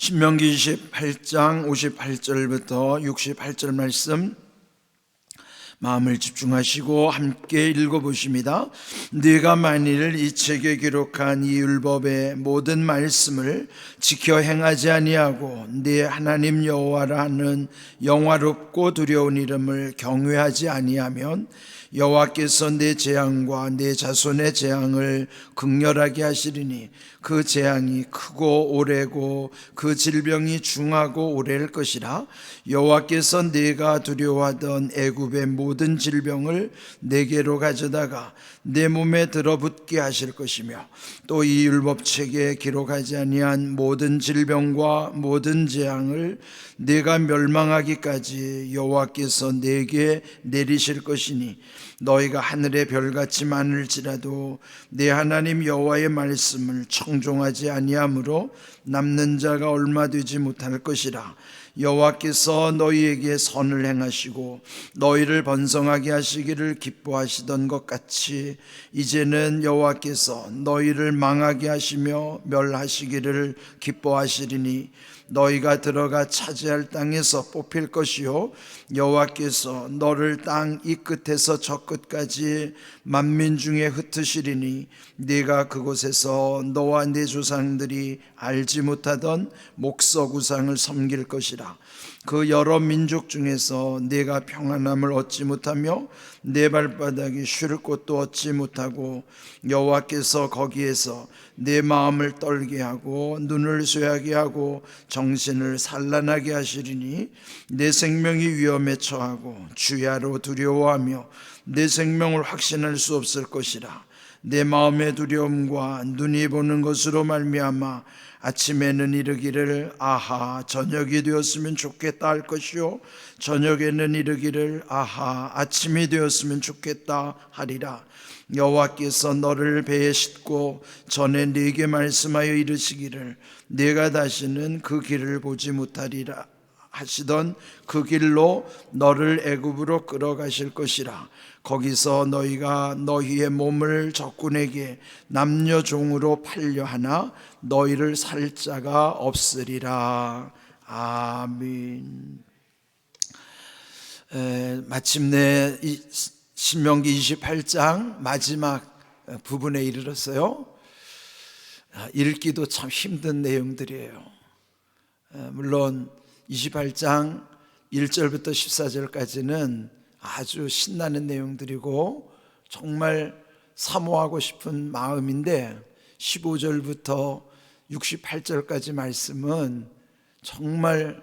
신명기 28장 58절부터 68절 말씀 마음을 집중하시고 함께 읽어보십니다. 네가 만일 이 책에 기록한 이 율법의 모든 말씀을 지켜 행하지 아니하고 네 하나님 여호와라 하는 영화롭고 두려운 이름을 경외하지 아니하면 여호와께서 내 재앙과 내 자손의 재앙을 극렬하게 하시리니 그 재앙이 크고 오래고 그 질병이 중하고 오래일 것이라. 여호와께서 네가 두려워하던 애굽의 모든 질병을 내게로 가져다가 내 몸에 들어붙게 하실 것이며 또 이 율법책에 기록하지 아니한 모든 질병과 모든 재앙을 네가 멸망하기까지 여호와께서 내게 내리실 것이니 너희가 하늘의 별같이 많을지라도 내 하나님 여호와의 말씀을 청종하지 아니하므로 남는 자가 얼마 되지 못할 것이라. 여호와께서 너희에게 선을 행하시고 너희를 번성하게 하시기를 기뻐하시던 것 같이 이제는 여호와께서 너희를 망하게 하시며 멸하시기를 기뻐하시리니 너희가 들어가 차지할 땅에서 뽑힐 것이요 여호와께서 너를 땅 이 끝에서 저 끝까지 만민 중에 흩으시리니 네가 그곳에서 너와 네 조상들이 알지 못하던 목석 우상을 섬길 것이라. 그 여러 민족 중에서 네가 평안함을 얻지 못하며 내 발바닥이 쉴 곳도 얻지 못하고 여호와께서 거기에서 내 마음을 떨게 하고 눈을 쇠하게 하고 정신을 산란하게 하시리니 내 생명이 위험에 처하고 주야로 두려워하며 내 생명을 확신할 수 없을 것이라. 내 마음의 두려움과 눈이 보는 것으로 말미암아 아침에는 이르기를 아하 저녁이 되었으면 좋겠다 할 것이요 저녁에는 이르기를 아하 아침이 되었으면 좋겠다 하리라. 여호와께서 너를 배에 싣고 전에 네게 말씀하여 이르시기를 네가 다시는 그 길을 보지 못하리라 하시던 그 길로 너를 애굽으로 끌어가실 것이라. 거기서 너희가 너희의 몸을 적군에게 남녀 종으로 팔려 하나 너희를 살 자가 없으리라. 아멘. 마침내 신명기 28장 마지막 부분에 이르렀어요. 읽기도 참 힘든 내용들이에요. 물론 28장 1절부터 14절까지는 아주 신나는 내용들이고 정말 사모하고 싶은 마음인데 15절부터 68절까지 말씀은 정말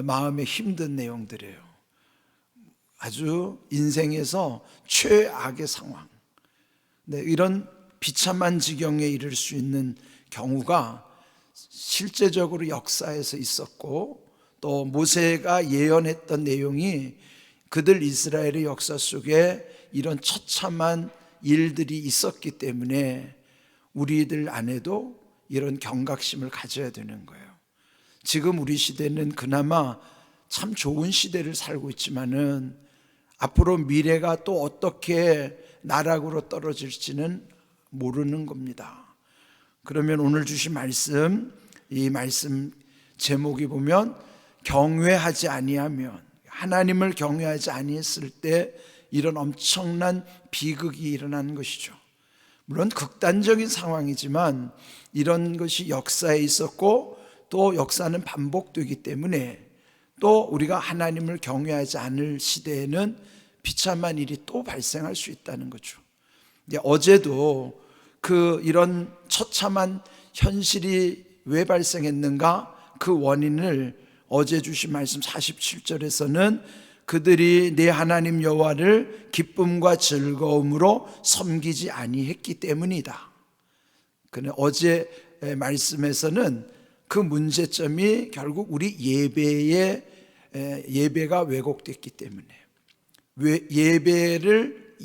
마음에 힘든 내용들이에요. 아주 인생에서 최악의 상황, 이런 비참한 지경에 이를 수 있는 경우가 실제적으로 역사에서 있었고 또 모세가 예언했던 내용이 그들 이스라엘의 역사 속에 이런 처참한 일들이 있었기 때문에 우리들 안에도 이런 경각심을 가져야 되는 거예요. 지금 우리 시대는 그나마 참 좋은 시대를 살고 있지만은 앞으로 미래가 또 어떻게 나락으로 떨어질지는 모르는 겁니다. 그러면 오늘 주신 말씀, 이 말씀 제목이 보면 경외하지 아니하면, 하나님을 경외하지 아니했을 때 이런 엄청난 비극이 일어난 것이죠. 물론 극단적인 상황이지만 이런 것이 역사에 있었고 또 역사는 반복되기 때문에 또 우리가 하나님을 경외하지 않을 시대에는 비참한 일이 또 발생할 수 있다는 거죠. 어제도 이런 처참한 현실이 왜 발생했는가 그 원인을 어제 주신 말씀 47절에서는 그들이 내 하나님 여호와를 기쁨과 즐거움으로 섬기지 아니했기 때문이다. 그런데 어제 말씀에서는 그 문제점이 결국 우리 예배가 왜곡됐기 때문에 예배를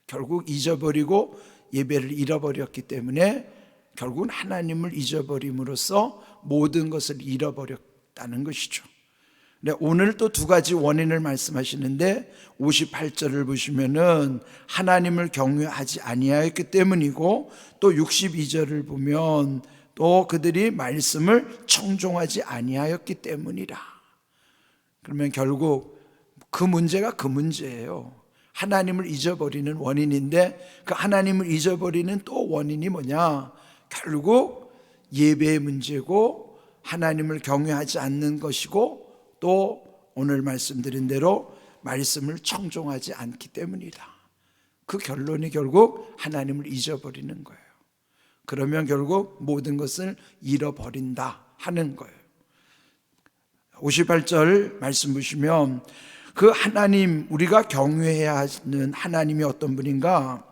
결국 잊어버리고 예배를 잃어버렸기 때문에 결국은 하나님을 잊어버림으로써 모든 것을 잃어버렸다는 것이죠. 오늘 또 두 가지 원인을 말씀하시는데 58절을 보시면은 하나님을 경외하지 아니하였기 때문이고 또 62절을 보면 또 그들이 말씀을 청종하지 아니하였기 때문이라. 그러면 결국 그 문제가 그 문제예요. 하나님을 잊어버리는 원인인데, 그 하나님을 잊어버리는 또 원인이 뭐냐? 결국 예배의 문제고, 하나님을 경외하지 않는 것이고, 또 오늘 말씀드린 대로 말씀을 청종하지 않기 때문이다. 그 결론이 결국 하나님을 잊어버리는 거예요. 그러면 결국 모든 것을 잃어버린다 하는 거예요. 58절 말씀 보시면 그 하나님, 우리가 경외해야 하는 하나님이 어떤 분인가?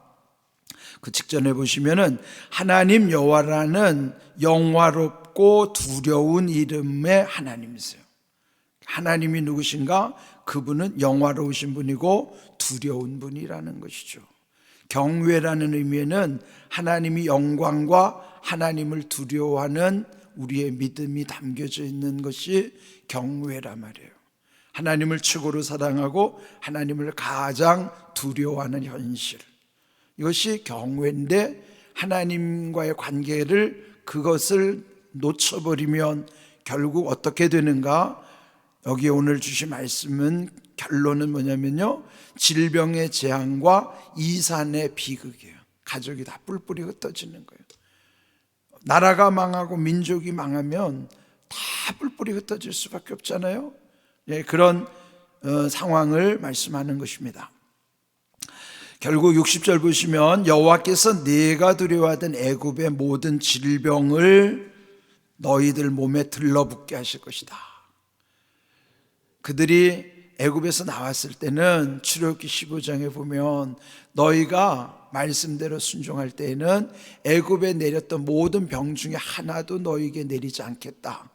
그 직전에 보시면은 하나님 여호와라는 영화롭고 두려운 이름의 하나님이세요. 하나님이 누구신가? 그분은 영화로우신 분이고 두려운 분이라는 것이죠. 경외라는 의미에는 하나님이 영광과 하나님을 두려워하는 우리의 믿음이 담겨져 있는 것이 경외란 말이에요. 하나님을 최고로 사랑하고 하나님을 가장 두려워하는 현실, 이것이 경외인데, 하나님과의 관계를, 그것을 놓쳐버리면 결국 어떻게 되는가? 여기 오늘 주신 말씀은, 결론은 뭐냐면요, 질병의 재앙과 이산의 비극이에요. 가족이 다 뿔뿔이 흩어지는 거예요. 나라가 망하고 민족이 망하면 다 뿔뿔이 흩어질 수밖에 없잖아요. 그런 상황을 말씀하는 것입니다. 결국 60절 보시면 여호와께서 네가 두려워하던 애굽의 모든 질병을 너희들 몸에 들러붙게 하실 것이다. 그들이 애굽에서 나왔을 때는 출애굽기 15장에 보면 너희가 말씀대로 순종할 때에는 애굽에 내렸던 모든 병 중에 하나도 너희에게 내리지 않겠다.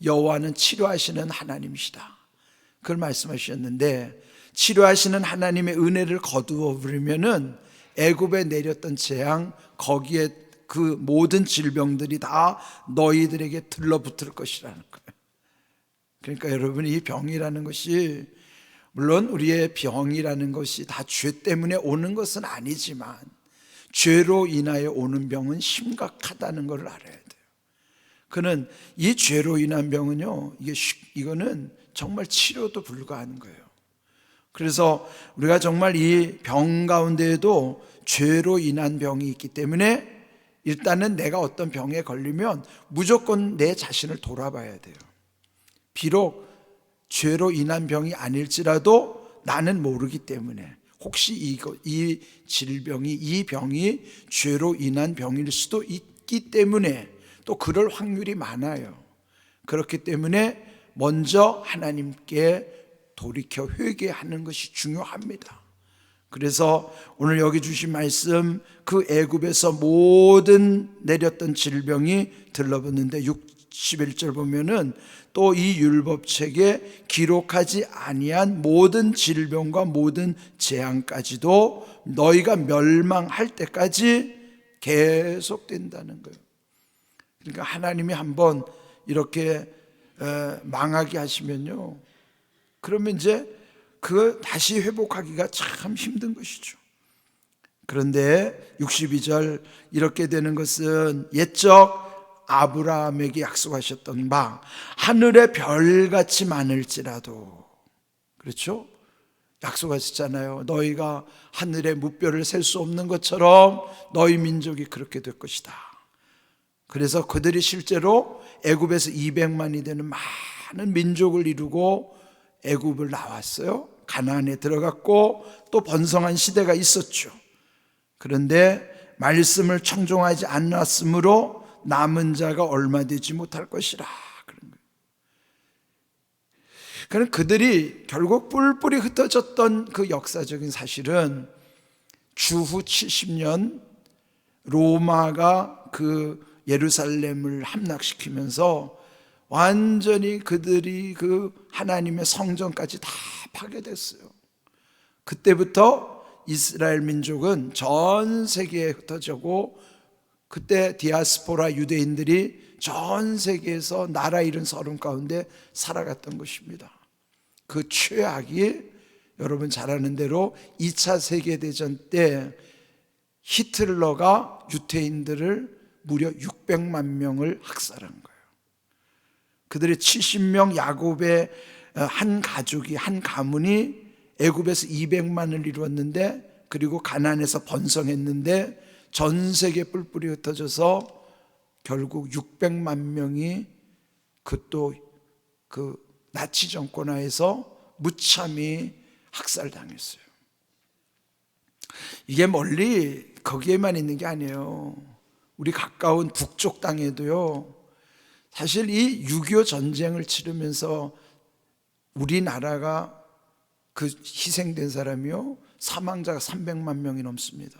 여호와는 치료하시는 하나님이시다. 그걸 말씀하셨는데, 치료하시는 하나님의 은혜를 거두어 버리면은 애굽에 내렸던 재앙, 거기에 그 모든 질병들이 다 너희들에게 들러붙을 것이라는 거예요. 그러니까 여러분, 이 병이라는 것이, 물론 우리의 병이라는 것이 다 죄 때문에 오는 것은 아니지만 죄로 인하여 오는 병은 심각하다는 걸 알아야 돼요. 그는 이 죄로 인한 병은요, 이거는 정말 치료도 불가한 거예요. 그래서 우리가 정말 이 병 가운데에도 죄로 인한 병이 있기 때문에 일단은 내가 어떤 병에 걸리면 무조건 내 자신을 돌아봐야 돼요. 비록 죄로 인한 병이 아닐지라도 나는 모르기 때문에, 혹시 이 질병이, 이 병이 죄로 인한 병일 수도 있기 때문에, 또 그럴 확률이 많아요. 그렇기 때문에 먼저 하나님께 돌이켜 회개하는 것이 중요합니다. 그래서 오늘 여기 주신 말씀, 그 애굽에서 모든 내렸던 질병이 들러붙는데 61절 보면은 또 이 율법책에 기록하지 아니한 모든 질병과 모든 재앙까지도 너희가 멸망할 때까지 계속된다는 거예요. 그러니까 하나님이 한번 이렇게 망하게 하시면요, 그러면 이제 그 다시 회복하기가 참 힘든 것이죠. 그런데 62절, 이렇게 되는 것은 옛적 아브라함에게 약속하셨던 바 하늘의 별같이 많을지라도, 그렇죠? 약속하셨잖아요. 너희가 하늘의 무별을 셀 수 없는 것처럼 너희 민족이 그렇게 될 것이다. 그래서 그들이 실제로 애굽에서 200만이 되는 많은 민족을 이루고 애굽을 나왔어요. 가나안에 들어갔고 또 번성한 시대가 있었죠. 그런데 말씀을 청종하지 않았으므로 남은 자가 얼마 되지 못할 것이라 그런 거예요. 그럼 그들이 결국 뿔뿔이 흩어졌던 그 역사적인 사실은 주후 70년 로마가 그 예루살렘을 함락시키면서 완전히 그들이 그 하나님의 성전까지 다 파괴됐어요. 그때부터 이스라엘 민족은 전 세계에 흩어지고, 그때 디아스포라 유대인들이 전 세계에서 나라 잃은 서름 가운데 살아갔던 것입니다. 그 최악이 여러분 잘 아는 대로 2차 세계대전 때 히틀러가 유대인들을 무려 600만 명을 학살한 거예요. 그들의 70명 야곱의 한 가족이, 한 가문이 애굽에서 200만을 이루었는데, 그리고 가나안에서 번성했는데 전 세계에 뿔뿔이 흩어져서 결국 600만 명이 그 나치 정권 하에서 무참히 학살당했어요. 이게 멀리 거기에만 있는 게 아니에요. 우리 가까운 북쪽 땅에도요, 사실 이 6.25 전쟁을 치르면서 우리나라가 그 희생된 사람이요, 사망자가 300만 명이 넘습니다.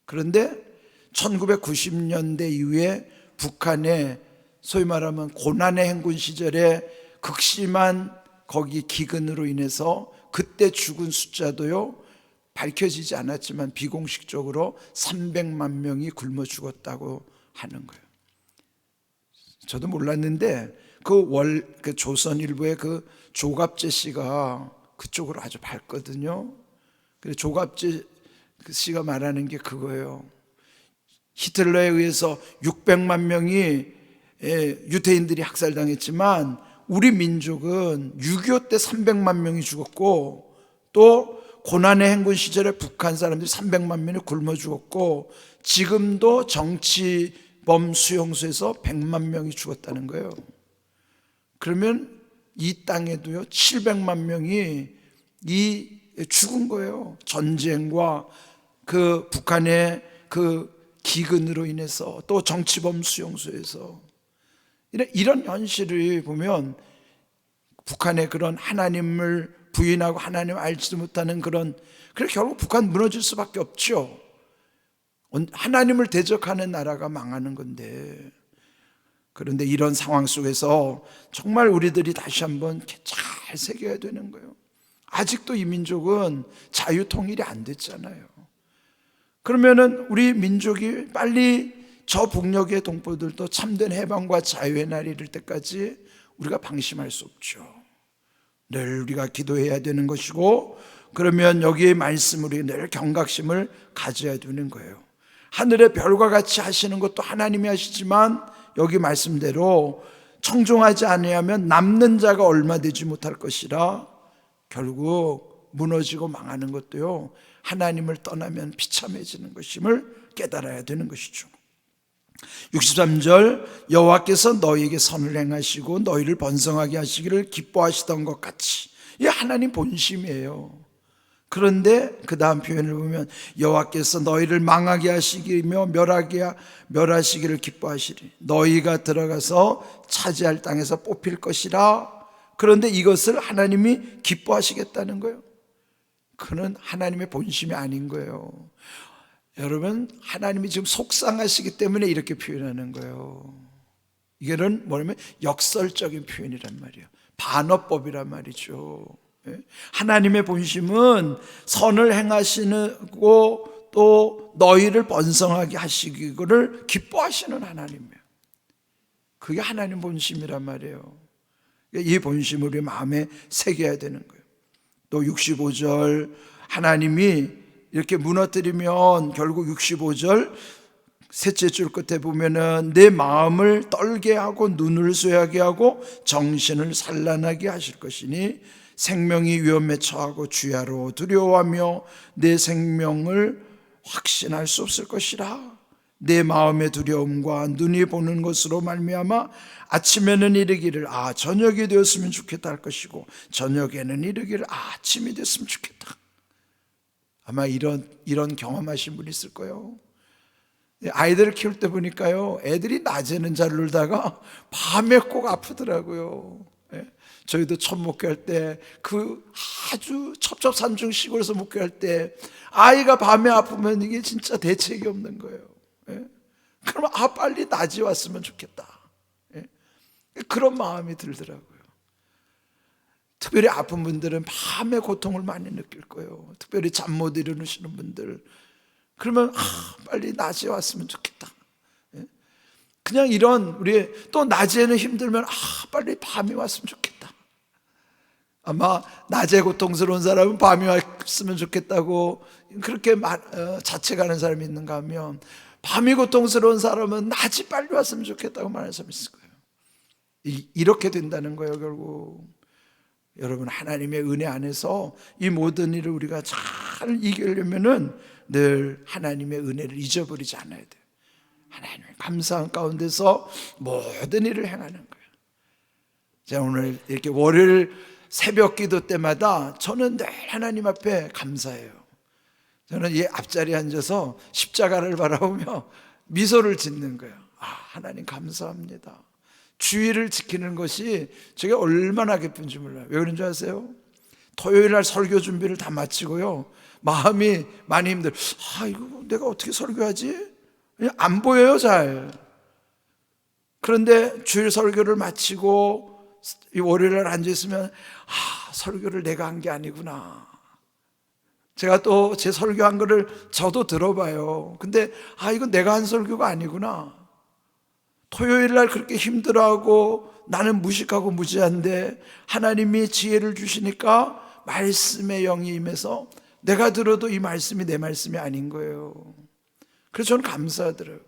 그런데 1990년대 이후에 북한의 소위 말하면 고난의 행군 시절에 극심한 거기 기근으로 인해서 그때 죽은 숫자도요, 밝혀지지 않았지만 비공식적으로 300만 명이 굶어 죽었다고 하는 거예요. 저도 몰랐는데 그 조선일보의 그 조갑재 씨가 그쪽으로 아주 밝거든요. 그래서 조갑재 씨가 말하는 게 그거예요. 히틀러에 의해서 600만 명이 유태인들이 학살당했지만 우리 민족은 6.25 때 300만 명이 죽었고, 또 고난의 행군 시절에 북한 사람들이 300만 명이 굶어 죽었고, 지금도 정치범 수용소에서 100만 명이 죽었다는 거예요. 그러면 이 땅에도요 700만 명이 죽은 거예요. 전쟁과 그 북한의 그 기근으로 인해서, 또 정치범 수용소에서. 이런 현실을 보면 북한의 그런 하나님을 부인하고 하나님을 알지도 못하는 그래서 결국 북한 무너질 수밖에 없죠. 하나님을 대적하는 나라가 망하는 건데. 그런데 이런 상황 속에서 정말 우리들이 다시 한번 잘 새겨야 되는 거예요. 아직도 이 민족은 자유 통일이 안 됐잖아요. 그러면은 우리 민족이 빨리 저 북녘의 동포들도 참된 해방과 자유의 날이 이를 때까지 우리가 방심할 수 없죠. 늘 우리가 기도해야 되는 것이고, 그러면 여기에 말씀으로 늘 경각심을 가져야 되는 거예요. 하늘의 별과 같이 하시는 것도 하나님이 하시지만 여기 말씀대로 청종하지 아니하면 남는 자가 얼마 되지 못할 것이라, 결국 무너지고 망하는 것도요 하나님을 떠나면 비참해지는 것임을 깨달아야 되는 것이죠. 63절, 여호와께서 너희에게 선을 행하시고 너희를 번성하게 하시기를 기뻐하시던 것 같이. 이게 하나님 본심이에요. 그런데 그 다음 표현을 보면 여호와께서 너희를 망하게 하시기며 멸하시기를 기뻐하시리. 너희가 들어가서 차지할 땅에서 뽑힐 것이라. 그런데 이것을 하나님이 기뻐하시겠다는 거예요. 그는 하나님의 본심이 아닌 거예요. 여러분, 하나님이 지금 속상하시기 때문에 이렇게 표현하는 거예요. 이게는 뭐냐면 역설적인 표현이란 말이에요. 반어법이란 말이죠. 하나님의 본심은 선을 행하시고 또 너희를 번성하게 하시기를 기뻐하시는 하나님이에요. 그게 하나님 본심이란 말이에요. 이 본심을 우리 마음에 새겨야 되는 거예요. 또 65절, 하나님이 이렇게 무너뜨리면 결국 65절 셋째 줄 끝에 보면은 내 마음을 떨게 하고 눈을 쇠하게 하고 정신을 산란하게 하실 것이니 생명이 위험에 처하고 주야로 두려워하며 내 생명을 확신할 수 없을 것이라. 내 마음의 두려움과 눈이 보는 것으로 말미암아 아침에는 이르기를 저녁이 되었으면 좋겠다 할 것이고 저녁에는 이르기를 아침이 됐으면 좋겠다. 아마 이런 경험하신 분이 있을 거예요. 아이들을 키울 때 보니까요, 애들이 낮에는 잘 놀다가 밤에 꼭 아프더라고요. 저희도 첫 목회할 때 아주 첩첩산중 시골에서 목회할 때 아이가 밤에 아프면 이게 진짜 대책이 없는 거예요. 그러면 빨리 낮이 왔으면 좋겠다. 그런 마음이 들더라고요. 특별히 아픈 분들은 밤에 고통을 많이 느낄 거예요. 특별히 잠 못 이루시는 분들. 그러면 빨리 낮에 왔으면 좋겠다. 그냥 우리 또 낮에는 힘들면 빨리 밤이 왔으면 좋겠다. 아마 낮에 고통스러운 사람은 밤이 왔으면 좋겠다고 그렇게 자책하는 사람이 있는가 하면, 밤이 고통스러운 사람은 낮이 빨리 왔으면 좋겠다고 말하는 사람이 있을 거예요. 이렇게 된다는 거예요. 결국 여러분, 하나님의 은혜 안에서 이 모든 일을 우리가 잘 이기려면은 늘 하나님의 은혜를 잊어버리지 않아야 돼요. 하나님의 감사한 가운데서 모든 일을 행하는 거예요. 제가 오늘 이렇게 월요일 새벽 기도 때마다 저는 늘 하나님 앞에 감사해요. 저는 이 앞자리에 앉아서 십자가를 바라보며 미소를 짓는 거예요. 하나님 감사합니다. 주의를 지키는 것이 제게 얼마나 기쁜지 몰라요. 왜 그런 줄 아세요? 토요일 날 설교 준비를 다 마치고요, 마음이 많이 힘들어요. 이거 내가 어떻게 설교하지? 안 보여요, 잘. 그런데 주일 설교를 마치고 이 월요일 날 앉아있으면 설교를 내가 한 게 아니구나. 제가 또 제 설교한 거를 저도 들어봐요. 근데 이건 내가 한 설교가 아니구나. 토요일 날 그렇게 힘들어하고 나는 무식하고 무지한데 하나님이 지혜를 주시니까 말씀의 영이 임해서 내가 들어도 이 말씀이 내 말씀이 아닌 거예요. 그래서 저는 감사하더라고요.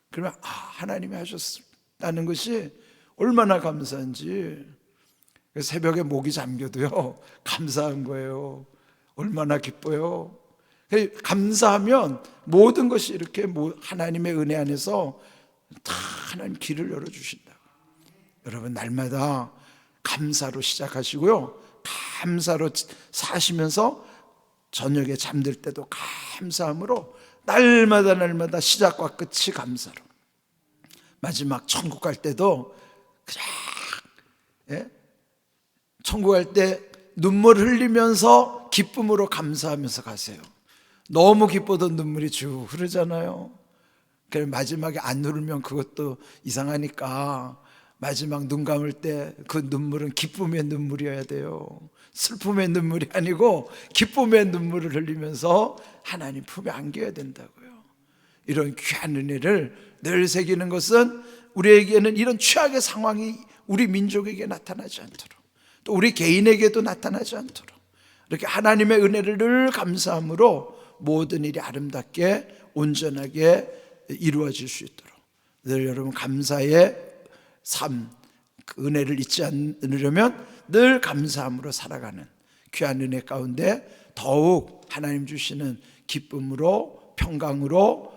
그러면 하나님이 하셨다는 것이 얼마나 감사한지. 새벽에 목이 잠겨도요, 감사한 거예요. 얼마나 기뻐요. 감사하면 모든 것이 이렇게 하나님의 은혜 안에서 다 하나님 길을 열어주신다. 여러분, 날마다 감사로 시작하시고요, 감사로 사시면서 저녁에 잠들 때도 감사함으로 날마다 시작과 끝이 감사로, 마지막 천국 갈 때도 그냥 천국 갈 때 눈물 흘리면서 기쁨으로 감사하면서 가세요. 너무 기뻐도 눈물이 쭉 흐르잖아요. 그래서 마지막에 안 누르면 그것도 이상하니까 마지막 눈 감을 때 그 눈물은 기쁨의 눈물이어야 돼요. 슬픔의 눈물이 아니고 기쁨의 눈물을 흘리면서 하나님 품에 안겨야 된다고요. 이런 귀한 은혜를 늘 새기는 것은 우리에게는 이런 최악의 상황이 우리 민족에게 나타나지 않도록, 또 우리 개인에게도 나타나지 않도록 이렇게 하나님의 은혜를 늘 감사함으로 모든 일이 아름답게 온전하게 이루어질 수 있도록 늘 여러분 감사의 삶, 그 은혜를 잊지 않으려면 늘 감사함으로 살아가는 귀한 은혜 가운데 더욱 하나님 주시는 기쁨으로 평강으로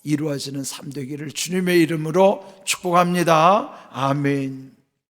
이루어지는 삶 되기를 주님의 이름으로 축복합니다. 아멘.